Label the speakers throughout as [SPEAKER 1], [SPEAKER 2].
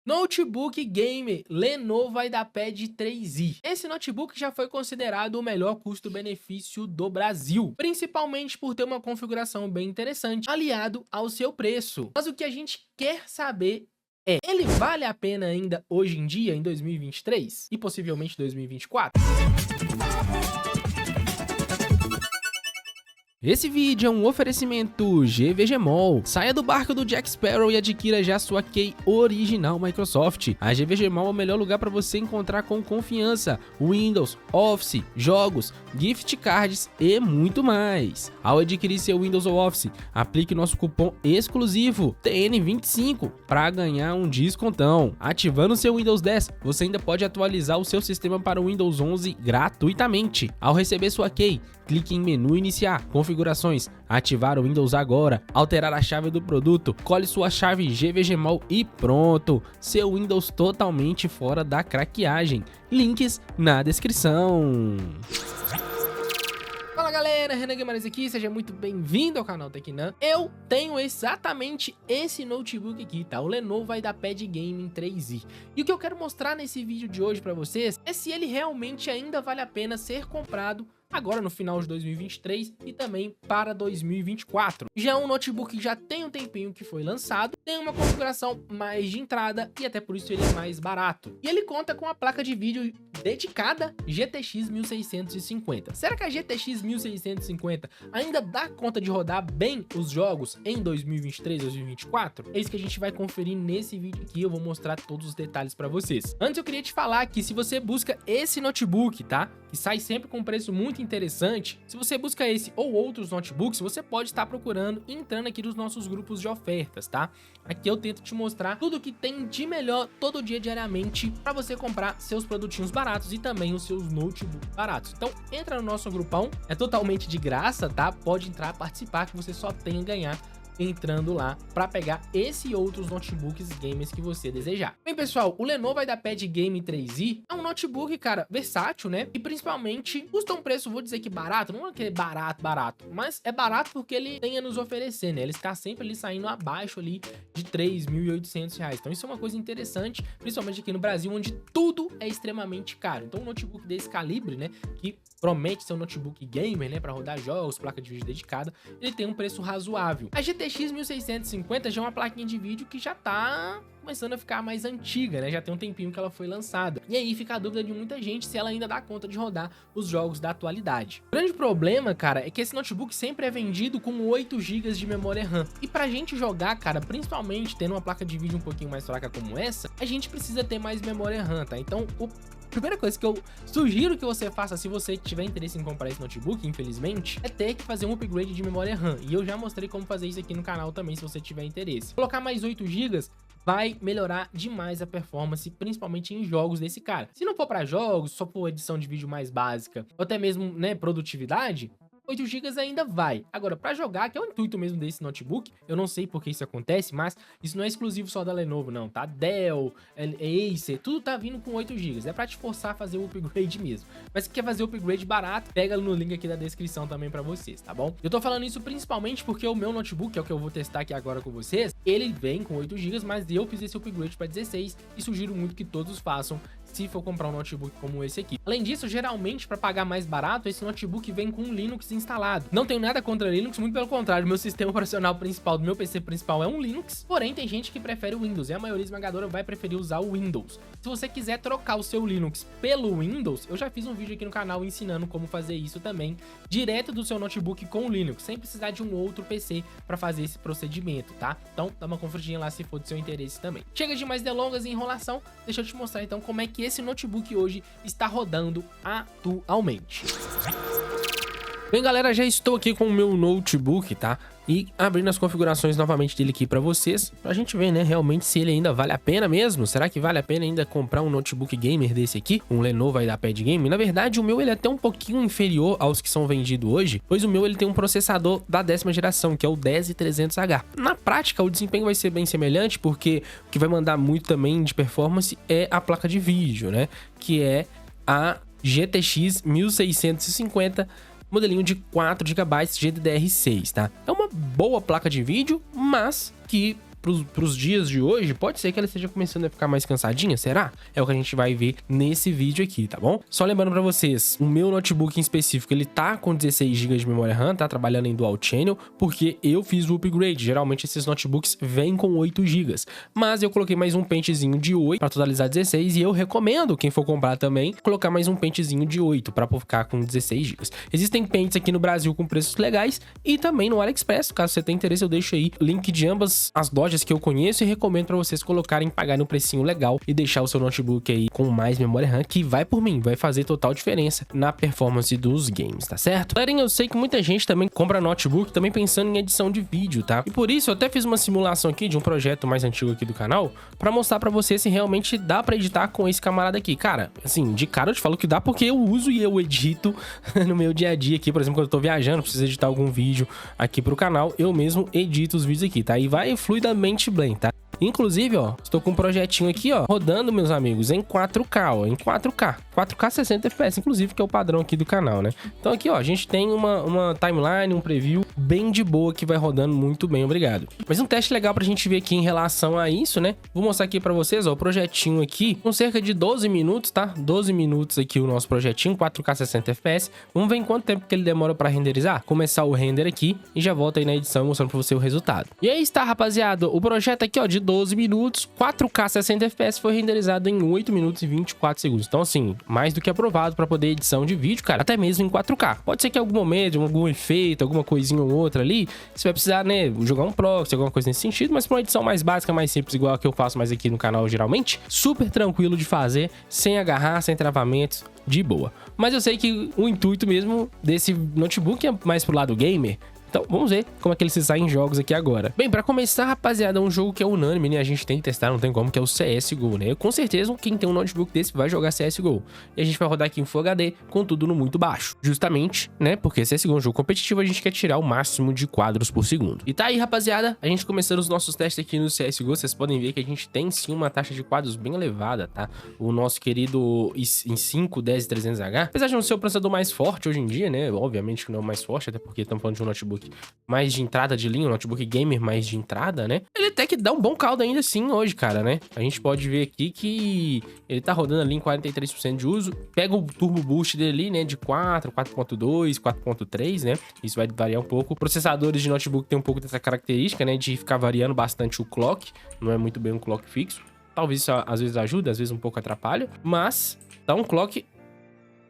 [SPEAKER 1] Notebook Gamer Lenovo IdeaPad 3i. Esse notebook já foi considerado o melhor custo-benefício do Brasil, principalmente por ter uma configuração bem interessante, aliado ao seu preço. Mas o que a gente quer saber é, ele vale a pena ainda hoje em dia, em 2023 e possivelmente 2024? Esse vídeo é um oferecimento GVGMall. Saia do barco do Jack Sparrow e adquira já sua key original Microsoft. A GVGMall é o melhor lugar para você encontrar com confiança Windows, Office, jogos, gift cards e muito mais. Ao adquirir seu Windows ou Office, aplique nosso cupom exclusivo TN25 para ganhar um descontão. Ativando seu Windows 10, você ainda pode atualizar o seu sistema para o Windows 11 gratuitamente. Ao receber sua key, clique em menu iniciar, configurações, ativar o Windows agora, alterar a chave do produto, cole sua chave GVGMall e pronto, seu Windows totalmente fora da craqueagem. Links na descrição. Fala galera, Renan Guimarães aqui, seja muito bem-vindo ao canal Tecnan. Eu tenho exatamente esse notebook aqui, tá? O Lenovo IdeaPad Gaming 3i. E o que eu quero mostrar nesse vídeo de hoje pra vocês é se ele realmente ainda vale a pena ser comprado agora no final de 2023 e também para 2024. Já é um notebook que já tem um tempinho que foi lançado, tem uma configuração mais de entrada e até por isso ele é mais barato. E ele conta com a placa de vídeo dedicada GTX 1650. Será que a GTX 1650 ainda dá conta de rodar bem os jogos em 2023, 2024? É isso que a gente vai conferir nesse vídeo aqui, eu vou mostrar todos os detalhes para vocês. Antes eu queria te falar que se você busca esse notebook, tá? Que sai sempre com um preço muito interessante. Se você busca esse ou outros notebooks, você pode estar procurando e entrando aqui nos nossos grupos de ofertas, tá? Aqui eu tento te mostrar tudo que tem de melhor todo dia, diariamente, para você comprar seus produtinhos baratos e também os seus notebooks baratos. Então entra no nosso grupão, é totalmente de graça, tá? Pode entrar, participar, que você só tem a ganhar entrando lá para pegar esse e outros notebooks gamers que você desejar. Bem, pessoal, o Lenovo IdeaPad Gaming 3i é um notebook, cara, versátil, né? E principalmente custa um preço, vou dizer que barato, não é que é barato, mas é barato porque ele tem a nos oferecer, né? Ele está sempre ali saindo abaixo ali de R$3.800. Então isso é uma coisa interessante, principalmente aqui no Brasil, onde tudo é extremamente caro. Então um notebook desse calibre, né, que promete ser um notebook gamer, né, para rodar jogos, placa de vídeo dedicada, ele tem um preço razoável. A GTX 1650 já é uma plaquinha de vídeo que já tá começando a ficar mais antiga, né? Já tem um tempinho que ela foi lançada. E aí fica a dúvida de muita gente se ela ainda dá conta de rodar os jogos da atualidade. O grande problema, cara, é que esse notebook sempre é vendido com 8 GB de memória RAM. E pra gente jogar, cara, principalmente tendo uma placa de vídeo um pouquinho mais fraca como essa, a gente precisa ter mais memória RAM, tá? Então, a primeira coisa que eu sugiro que você faça, se você tiver interesse em comprar esse notebook, infelizmente, é ter que fazer um upgrade de memória RAM. E eu já mostrei como fazer isso aqui no canal também, se você tiver interesse. Colocar mais 8 GB vai melhorar demais a performance, principalmente em jogos desse cara. Se não for para jogos, só for edição de vídeo mais básica, ou até mesmo, né, produtividade, 8 GB ainda vai. Agora, para jogar, que é o intuito mesmo desse notebook, eu não sei por que isso acontece, mas isso não é exclusivo só da Lenovo, não, tá? Dell, Acer, tudo tá vindo com 8 GB. É para te forçar a fazer o upgrade mesmo. Mas se quer fazer o upgrade barato, pega no link aqui da descrição também para vocês, tá bom? Eu tô falando isso principalmente porque o meu notebook, que é o que eu vou testar aqui agora com vocês, ele vem com 8 GB, mas eu fiz esse upgrade para 16 e sugiro muito que todos façam se for comprar um notebook como esse aqui. Além disso, geralmente, para pagar mais barato, esse notebook vem com um Linux instalado. Não tenho nada contra Linux, muito pelo contrário, meu sistema operacional principal do meu PC principal é um Linux, porém tem gente que prefere o Windows, e a maioria esmagadora vai preferir usar o Windows. Se você quiser trocar o seu Linux pelo Windows, eu já fiz um vídeo aqui no canal ensinando como fazer isso também, direto do seu notebook com o Linux, sem precisar de um outro PC para fazer esse procedimento, tá? Então, dá uma conferidinha lá se for do seu interesse também. Chega de mais delongas e enrolação, deixa eu te mostrar então como é que esse notebook hoje está rodando atualmente. Bem, galera, já estou aqui com o meu notebook, tá? E abrindo as configurações novamente dele aqui pra vocês, pra gente ver, né, realmente se ele ainda vale a pena mesmo. Será que vale a pena ainda comprar um notebook gamer desse aqui? Um Lenovo IdeaPad Gaming? Na verdade, o meu ele é até um pouquinho inferior aos que são vendidos hoje, pois o meu ele tem um processador da 10ª geração, que é o 10300H. Na prática, o desempenho vai ser bem semelhante, porque o que vai mandar muito também de performance é a placa de vídeo, né? Que é a GTX 1650, modelinho de 4 GB GDDR6, tá? É uma boa placa de vídeo, mas que pros dias de hoje, pode ser que ela esteja começando a ficar mais cansadinha, será? É o que a gente vai ver nesse vídeo aqui, tá bom? Só lembrando pra vocês, o meu notebook em específico, ele tá com 16 GB de memória RAM, tá trabalhando em Dual Channel, porque eu fiz o upgrade. Geralmente esses notebooks vêm com 8 GB, mas eu coloquei mais um pentezinho de 8 pra totalizar 16, e eu recomendo, quem for comprar também, colocar mais um pentezinho de 8 pra ficar com 16 GB. Existem pentes aqui no Brasil com preços legais e também no AliExpress. Caso você tenha interesse, eu deixo aí o link de ambas as lojas que eu conheço e recomendo pra vocês colocarem, pagarem um precinho legal e deixar o seu notebook aí com mais memória RAM, que vai por mim, vai fazer total diferença na performance dos games, tá certo? Galerinha, eu sei que muita gente também compra notebook também pensando em edição de vídeo, tá? E por isso eu até fiz uma simulação aqui de um projeto mais antigo aqui do canal pra mostrar pra você se realmente dá pra editar com esse camarada aqui. Cara, assim, de cara eu te falo que dá porque eu uso e eu edito no meu dia a dia aqui. Por exemplo, quando eu tô viajando, preciso editar algum vídeo aqui pro canal, eu mesmo edito os vídeos aqui, tá? E vai fluidamente bem, tá? Inclusive, ó, estou com um projetinho aqui, ó, rodando, meus amigos, em 4K, ó, em 4K 60 FPS, inclusive, que é o padrão aqui do canal, né? Então aqui, ó, a gente tem uma timeline, um preview bem de boa que vai rodando muito bem, obrigado. Mas um teste legal pra gente ver aqui em relação a isso, né? Vou mostrar aqui pra vocês, ó, o projetinho aqui, com cerca de 12 minutos, tá? 12 minutos aqui o nosso projetinho, 4K 60 FPS. Vamos ver em quanto tempo que ele demora pra renderizar? Começar o render aqui e já volto aí na edição mostrando pra você o resultado. E aí está, rapaziada, o projeto aqui, ó, de 12 minutos, 4K 60 FPS foi renderizado em 8 minutos e 24 segundos. Então, assim, mais do que aprovado para poder edição de vídeo, cara, até mesmo em 4K. Pode ser que em algum momento, algum efeito, alguma coisinha ou outra ali, você vai precisar, né, jogar um proxy, alguma coisa nesse sentido, mas para uma edição mais básica, mais simples, igual a que eu faço mais aqui no canal geralmente, super tranquilo de fazer, sem agarrar, sem travamentos, de boa. Mas eu sei que o intuito mesmo desse notebook é mais pro lado gamer. Então, vamos ver como é que ele se sai em jogos aqui agora. Bem, pra começar, rapaziada, é um jogo que é unânime, né? A gente tem que testar, não tem como, que é o CSGO, né? Com certeza, quem tem um notebook desse vai jogar CSGO. E a gente vai rodar aqui em Full HD, com tudo no muito baixo. Justamente, né? Porque CSGO é um jogo competitivo, a gente quer tirar o máximo de quadros por segundo. E tá aí, rapaziada, a gente começando os nossos testes aqui no CSGO. Vocês podem ver que a gente tem, sim, uma taxa de quadros bem elevada, tá? O nosso querido i5 10300H, apesar de não ser o processador mais forte hoje em dia, né? Obviamente que não é o mais forte, até porque estamos falando de um notebook mais de entrada de linha, um notebook gamer mais de entrada, né? Ele até que dá um bom caldo ainda assim hoje, cara, né? A gente pode ver aqui que ele tá rodando ali em 43% de uso. Pega o turbo boost dele ali, né? De 4, 4.2, 4.3, né? Isso vai variar um pouco. Processadores de notebook tem um pouco dessa característica, né? De ficar variando bastante o clock. Não é muito bem um clock fixo. Talvez isso às vezes ajuda, às vezes um pouco atrapalha. Mas dá um clock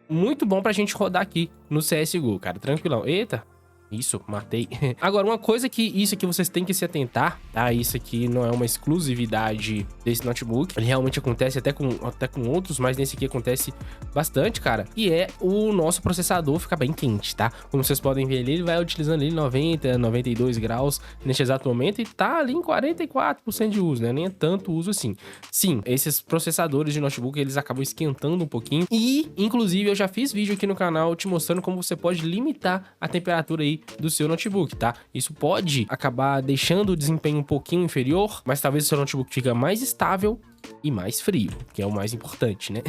[SPEAKER 1] muito bom pra gente rodar aqui no CSGO, cara. Tranquilão. Eita! Isso, matei. Agora, uma coisa que isso aqui vocês têm que se atentar, tá? Isso aqui não é uma exclusividade desse notebook. Ele realmente acontece até com outros, mas nesse aqui acontece bastante, cara. E é o nosso processador ficar bem quente, tá? Como vocês podem ver ali, ele vai utilizando ali 90, 92 graus neste exato momento e tá ali em 44% de uso, né? Nem é tanto uso assim. Sim, esses processadores de notebook, eles acabam esquentando um pouquinho. E, inclusive, eu já fiz vídeo aqui no canal te mostrando como você pode limitar a temperatura aí do seu notebook, tá? Isso pode acabar deixando o desempenho um pouquinho inferior, mas talvez o seu notebook fica mais estável e mais frio, que é o mais importante, né?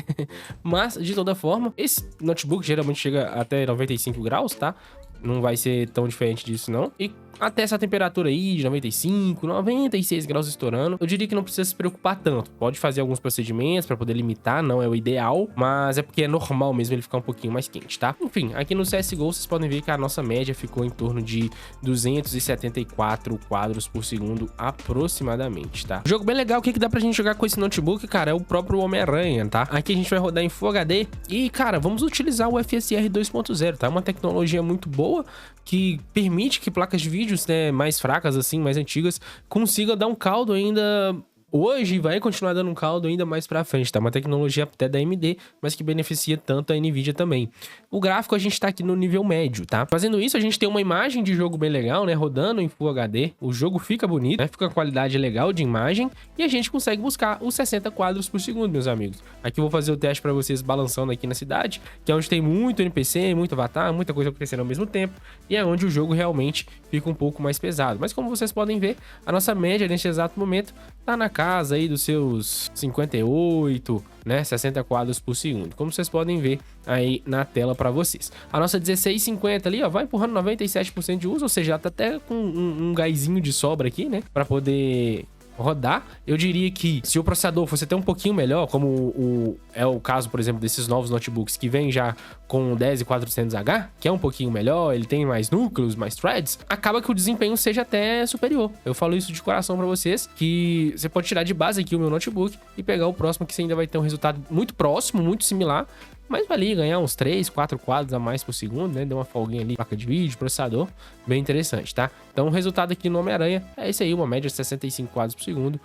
[SPEAKER 1] Mas, de toda forma, esse notebook geralmente chega até 95 graus, tá? Não vai ser tão diferente disso, não. E até essa temperatura aí de 95, 96 graus estourando, eu diria que não precisa se preocupar tanto. Pode fazer alguns procedimentos para poder limitar, não é o ideal, mas é porque é normal mesmo ele ficar um pouquinho mais quente, tá? Enfim, aqui no CSGO vocês podem ver que a nossa média ficou em torno de 274 quadros por segundo aproximadamente, tá? Jogo bem legal, o que dá pra gente jogar com esse notebook, cara, é o próprio Homem-Aranha, tá? Aqui a gente vai rodar em Full HD e, cara, vamos utilizar o FSR 2.0, tá? Uma tecnologia muito boa que permite que placas de vídeo, né, mais fracas assim, mais antigas, consiga dar um caldo ainda hoje, vai continuar dando um caldo ainda mais pra frente, tá? Uma tecnologia até da AMD, mas que beneficia tanto a Nvidia também. O gráfico a gente tá aqui no nível médio, tá? Fazendo isso, a gente tem uma imagem de jogo bem legal, né? Rodando em Full HD, o jogo fica bonito, né? Fica com qualidade legal de imagem e a gente consegue buscar os 60 quadros por segundo, meus amigos. Aqui eu vou fazer o teste pra vocês balançando aqui na cidade, que é onde tem muito NPC, muito avatar, muita coisa acontecendo ao mesmo tempo, e é onde o jogo realmente fica um pouco mais pesado. Mas como vocês podem ver, a nossa média neste exato momento tá na casa aí dos seus 58, né, 60 quadros por segundo, como vocês podem ver aí na tela para vocês. A nossa 1650 ali, ó, vai empurrando 97% de uso, ou seja, já tá até com um gásinho de sobra aqui, né, para poder rodar. Eu diria que se o processador fosse até um pouquinho melhor, como é o caso, por exemplo, desses novos notebooks que vem já com 10400H, que é um pouquinho melhor, ele tem mais núcleos, mais threads, acaba que o desempenho seja até superior. Eu falo isso de coração pra vocês, que você pode tirar de base aqui o meu notebook e pegar o próximo, que você ainda vai ter um resultado muito próximo, muito similar, mas vai ali ganhar uns 3, 4 quadros a mais por segundo, né? Deu uma folguinha ali, placa de vídeo, processador, bem interessante, tá? Então o resultado aqui no Homem-Aranha é esse aí, uma média de 65 quadros por segundo.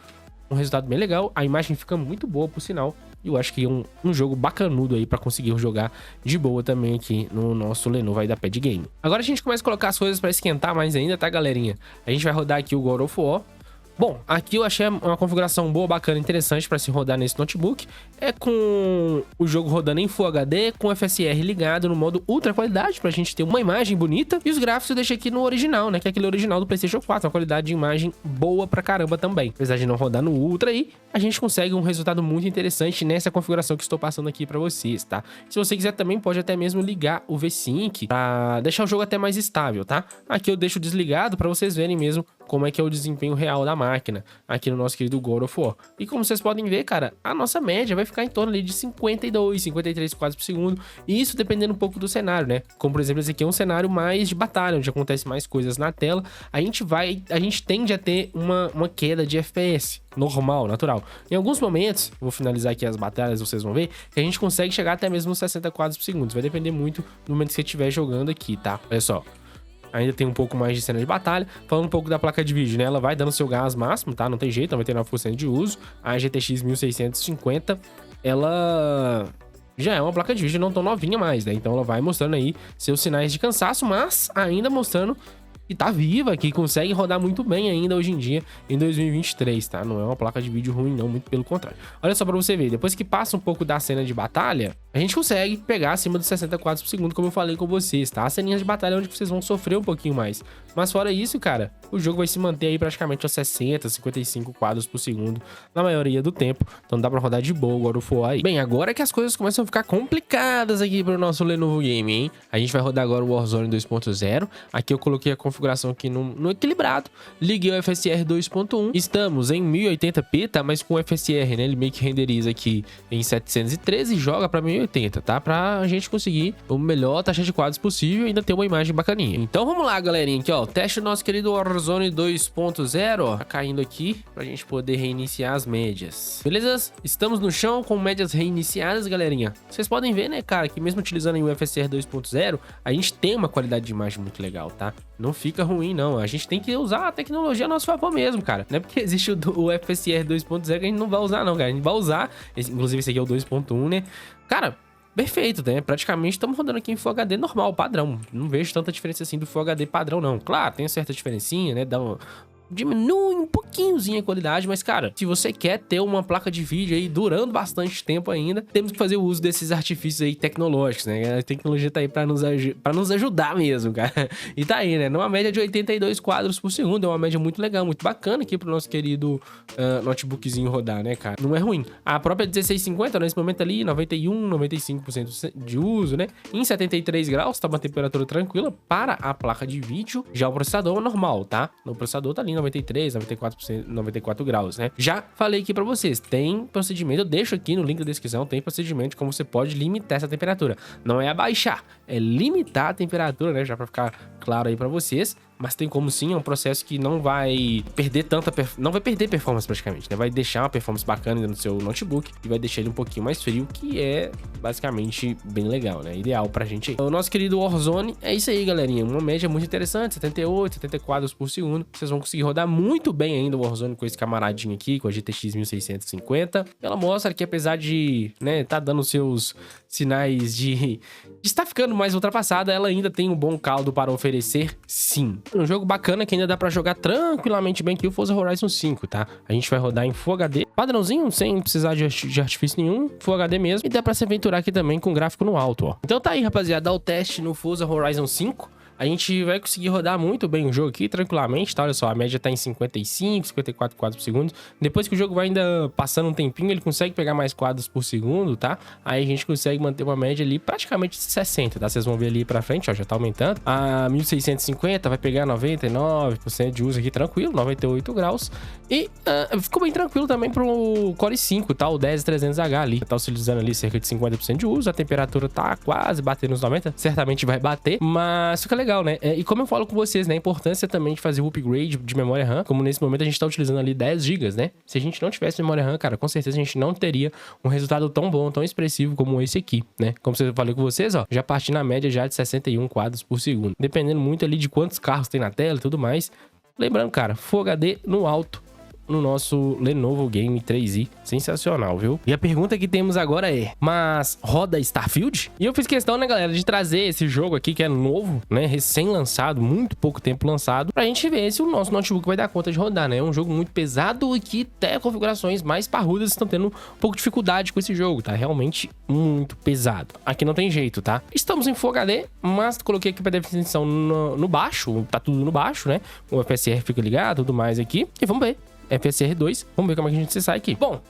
[SPEAKER 1] Um resultado bem legal, a imagem fica muito boa, por sinal. E eu acho que é um jogo bacanudo aí pra conseguir jogar de boa também aqui no nosso Lenovo aí da Pad Game. Agora a gente começa a colocar as coisas pra esquentar mais ainda, tá, galerinha? A gente vai rodar aqui o God of War. Bom, aqui eu achei uma configuração boa, bacana, interessante para se rodar nesse notebook. É com o jogo rodando em Full HD, com FSR ligado no modo ultra qualidade, pra gente ter uma imagem bonita. E os gráficos eu deixei aqui no original, né, que é aquele original do PlayStation 4, uma qualidade de imagem boa pra caramba também. Apesar de não rodar no ultra aí, a gente consegue um resultado muito interessante nessa configuração que estou passando aqui pra vocês, tá? Se você quiser também, pode até mesmo ligar o V-Sync pra deixar o jogo até mais estável, tá? Aqui eu deixo desligado pra vocês verem mesmo como é que é o desempenho real da máquina aqui no nosso querido God of War. E como vocês podem ver, cara, a nossa média vai ficar em torno ali de 52, 53 quadros por segundo. E isso dependendo um pouco do cenário, né? Como, por exemplo, esse aqui é um cenário mais de batalha, onde acontece mais coisas na tela. A gente tende a ter uma queda de FPS normal, natural. Em alguns momentos, vou finalizar aqui as batalhas, vocês vão ver, que a gente consegue chegar até mesmo 60 quadros por segundo. Vai depender muito do momento que você estiver jogando aqui, tá? Olha só. Ainda tem um pouco mais de cena de batalha. Falando um pouco da placa de vídeo, né? Ela vai dando seu gás máximo, tá? Não tem jeito, 99% de uso. A GTX 1650, ela já é uma placa de vídeo não tão novinha mais, né? Então ela vai mostrando aí seus sinais de cansaço, mas ainda mostrando que tá viva, que consegue rodar muito bem ainda hoje em dia, em 2023, tá? Não é uma placa de vídeo ruim, não, muito pelo contrário. Olha só pra você ver, depois que passa um pouco da cena de batalha, a gente consegue pegar acima dos 60 quadros por segundo, como eu falei com vocês, tá? As ceninhas de batalha é onde vocês vão sofrer um pouquinho mais. Mas fora isso, cara, o jogo vai se manter aí praticamente aos 60, 55 quadros por segundo na maioria do tempo. Então dá pra rodar de boa o God of War aí. Bem, agora é que as coisas começam a ficar complicadas aqui pro nosso Lenovo Game, hein? A gente vai rodar agora o Warzone 2.0. Aqui eu coloquei a configuração aqui no equilibrado. Liguei o FSR 2.1. Estamos em 1080p, tá? Mas com o FSR, né? Ele meio que renderiza aqui em 713 e joga pra 1080, tá? Pra gente conseguir a melhor taxa de quadros possível e ainda ter uma imagem bacaninha. Então vamos lá, galerinha. Aqui, ó. Teste do nosso querido Warzone 2.0, ó. Tá caindo aqui pra gente poder reiniciar as médias. Beleza? Estamos no chão com médias reiniciadas, galerinha. Vocês podem ver, né, cara, que mesmo utilizando o FSR 2.0, a gente tem uma qualidade de imagem muito legal, tá? Não fica ruim, não. A gente tem que usar a tecnologia a nosso favor mesmo, cara. Não é porque existe o FSR 2.0 que a gente não vai usar, não, cara. A gente vai usar. Inclusive, esse aqui é o 2.1, né? Cara, perfeito, né? Praticamente estamos rodando aqui em Full HD normal, padrão. Não vejo tanta diferença assim do Full HD padrão, não. Claro, tem certa diferencinha, né? Diminui um pouquinhozinho a qualidade, mas, cara, se você quer ter uma placa de vídeo aí durando bastante tempo ainda, temos que fazer o uso desses artifícios aí tecnológicos, né? A tecnologia tá aí pra nos ajudar mesmo, cara. E tá aí, né? Numa média de 82 quadros por segundo, é uma média muito legal, muito bacana aqui pro nosso querido notebookzinho rodar, né, cara? Não é ruim. A própria 1650, nesse momento ali, 91, 95% de uso, né? Em 73 graus, tá uma temperatura tranquila para a placa de vídeo. Já o processador é normal, tá? O processador tá ali 93, 94 graus, né? Já falei aqui pra vocês, tem procedimento, eu deixo aqui no link da descrição, tem procedimento de como você pode limitar essa temperatura. Não é abaixar, é limitar a temperatura, né? Já pra ficar claro aí pra vocês. Mas tem como sim, é um processo que não vai perder não vai perder performance praticamente, né? Vai deixar uma performance bacana no seu notebook e vai deixar ele um pouquinho mais frio, que é basicamente bem legal, né? Ideal pra gente aí. O nosso querido Warzone é isso aí, galerinha. Uma média muito interessante, 78, 70 quadros por segundo. Vocês vão conseguir rodar muito bem ainda o Warzone com esse camaradinho aqui, com a GTX 1650. Ela mostra que apesar de, né, tá dando seus sinais de estar ficando mais ultrapassada, ela ainda tem um bom caldo para oferecer, sim. Um jogo bacana que ainda dá pra jogar tranquilamente bem aqui, o Forza Horizon 5, tá? A gente vai rodar em Full HD, padrãozinho, sem precisar de artifício nenhum, Full HD mesmo, e dá pra se aventurar aqui também com gráfico no alto, ó. Então tá aí, rapaziada, dá o teste no Forza Horizon 5. a gente vai conseguir rodar muito bem o jogo aqui, tranquilamente, tá? Olha só, a média tá em 55, 54 quadros por segundo. Depois que o jogo vai ainda passando um tempinho, ele consegue pegar mais quadros por segundo, tá? Aí a gente consegue manter uma média ali praticamente 60, tá? Vocês vão ver ali pra frente, ó, já tá aumentando. A 1650 vai pegar 99% de uso aqui, tranquilo, 98 graus. E ficou bem tranquilo também pro Core 5, tá? O 10300H ali. Tá utilizando ali cerca de 50% de uso, a temperatura tá quase batendo nos 90, certamente vai bater, mas fica legal, né? E como eu falo com vocês, né? A importância também de fazer o upgrade de memória RAM, como nesse momento a gente tá utilizando ali 10 GB, né? Se a gente não tivesse memória RAM, cara, com certeza a gente não teria um resultado tão bom, tão expressivo como esse aqui, né? Como eu falei com vocês, ó, já parti na média já de 61 quadros por segundo, dependendo muito ali de quantos carros tem na tela e tudo mais. Lembrando, cara, Full HD no alto no nosso Lenovo Game 3i. Sensacional, viu? E a pergunta que temos agora é, mas roda Starfield? E eu fiz questão, né, galera, de trazer esse jogo aqui que é novo, né, recém-lançado, muito pouco tempo lançado, pra gente ver se o nosso notebook vai dar conta de rodar, né? É um jogo muito pesado e que até configurações mais parrudas estão tendo um pouco de dificuldade com esse jogo, tá? Realmente muito pesado. Aqui não tem jeito, tá? Estamos em Full HD, mas coloquei aqui pra definição no baixo, tá tudo no baixo, né? O FSR fica ligado, tudo mais aqui. E vamos ver. FSR 2, vamos ver como é que a gente se sai aqui. Bom,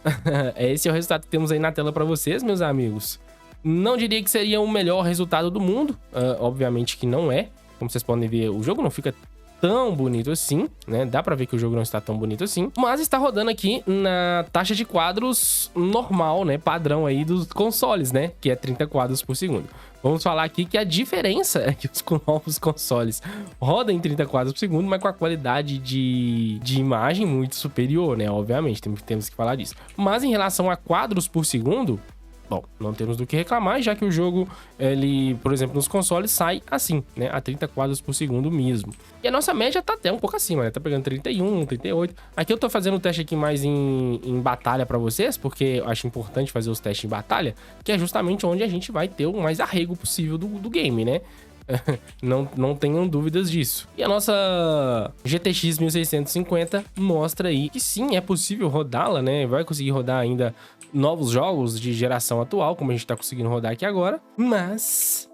[SPEAKER 1] esse é o resultado que temos aí na tela pra vocês, meus amigos. Não diria que seria o melhor resultado do mundo, obviamente que não é. Como vocês podem ver, o jogo não fica tão bonito assim, né? Dá pra ver que o jogo não está tão bonito assim, mas está rodando aqui na taxa de quadros normal, né? Padrão aí dos consoles, né? Que é 30 quadros por segundo. Vamos falar aqui que a diferença é que os novos consoles rodam em 30 quadros por segundo, mas com a qualidade de imagem muito superior, né? Obviamente, temos que falar disso. Mas em relação a quadros por segundo, bom, não temos do que reclamar, já que o jogo, ele, por exemplo, nos consoles sai assim, né? A 30 quadros por segundo mesmo. E a nossa média tá até um pouco acima, né? Tá pegando 31, 38. Aqui eu tô fazendo o teste aqui mais em batalha pra vocês, porque eu acho importante fazer os testes em batalha, que é justamente onde a gente vai ter o mais arrego possível do game, né? Não tenham dúvidas disso. E a nossa GTX 1650 mostra aí que sim, é possível rodá-la, né? Vai conseguir rodar ainda novos jogos de geração atual, como a gente tá conseguindo rodar aqui agora. Mas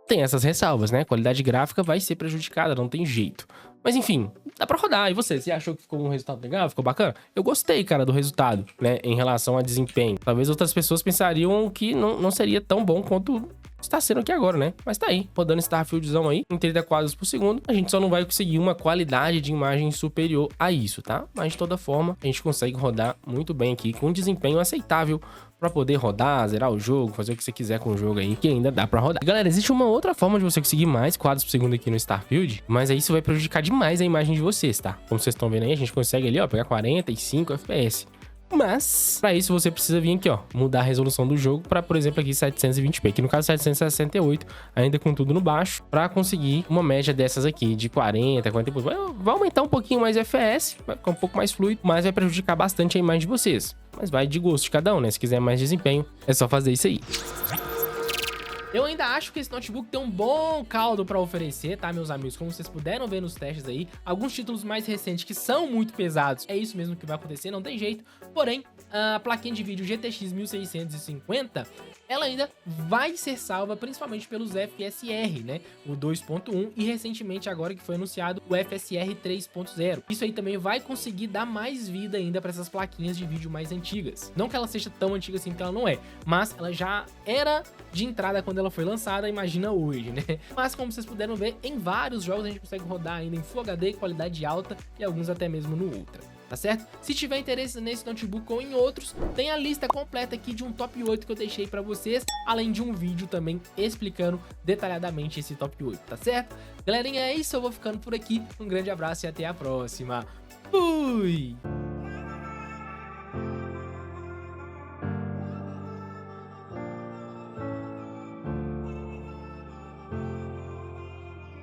[SPEAKER 1] tem essas ressalvas, né? A qualidade gráfica vai ser prejudicada, não tem jeito. Mas enfim, dá pra rodar. E você achou que ficou um resultado legal? Ficou bacana? Eu gostei, cara, do resultado, né? Em relação a desempenho. Talvez outras pessoas pensariam que não seria tão bom quanto está sendo aqui agora, né? Mas tá aí, rodando Starfieldzão aí, em 30 quadros por segundo. A gente só não vai conseguir uma qualidade de imagem superior a isso, tá? Mas de toda forma, a gente consegue rodar muito bem aqui, com um desempenho aceitável pra poder rodar, zerar o jogo, fazer o que você quiser com o jogo aí, que ainda dá pra rodar. Galera, existe uma outra forma de você conseguir mais quadros por segundo aqui no Starfield, mas aí isso vai prejudicar demais a imagem de vocês, tá? Como vocês estão vendo aí, a gente consegue ali, ó, pegar 45 FPS. Mas, pra isso, você precisa vir aqui, ó, mudar a resolução do jogo pra, por exemplo, aqui 720p, que no caso 768, ainda com tudo no baixo, pra conseguir uma média dessas aqui, de 40 e pouco. Vai aumentar um pouquinho mais o FPS, vai ficar um pouco mais fluido, mas vai prejudicar bastante a imagem de vocês. Mas vai de gosto de cada um, né? Se quiser mais desempenho, é só fazer isso aí. Eu ainda acho que esse notebook tem um bom caldo pra oferecer, tá, meus amigos? Como vocês puderam ver nos testes aí, alguns títulos mais recentes que são muito pesados, é isso mesmo que vai acontecer, não tem jeito. Porém, a plaquinha de vídeo GTX 1650, ela ainda vai ser salva principalmente pelos FSR, né? O 2.1 e recentemente agora que foi anunciado o FSR 3.0. Isso aí também vai conseguir dar mais vida ainda para essas plaquinhas de vídeo mais antigas. Não que ela seja tão antiga assim, que ela não é, mas ela já era de entrada quando ela foi lançada, imagina hoje, né? Mas como vocês puderam ver, em vários jogos a gente consegue rodar ainda em Full HD, qualidade alta e alguns até mesmo no Ultra. Tá certo? Se tiver interesse nesse notebook ou em outros, tem a lista completa aqui de um top 8 que eu deixei pra vocês, além de um vídeo também explicando detalhadamente esse top 8, tá certo? Galerinha, é isso, eu vou ficando por aqui, um grande abraço e até a próxima. Fui!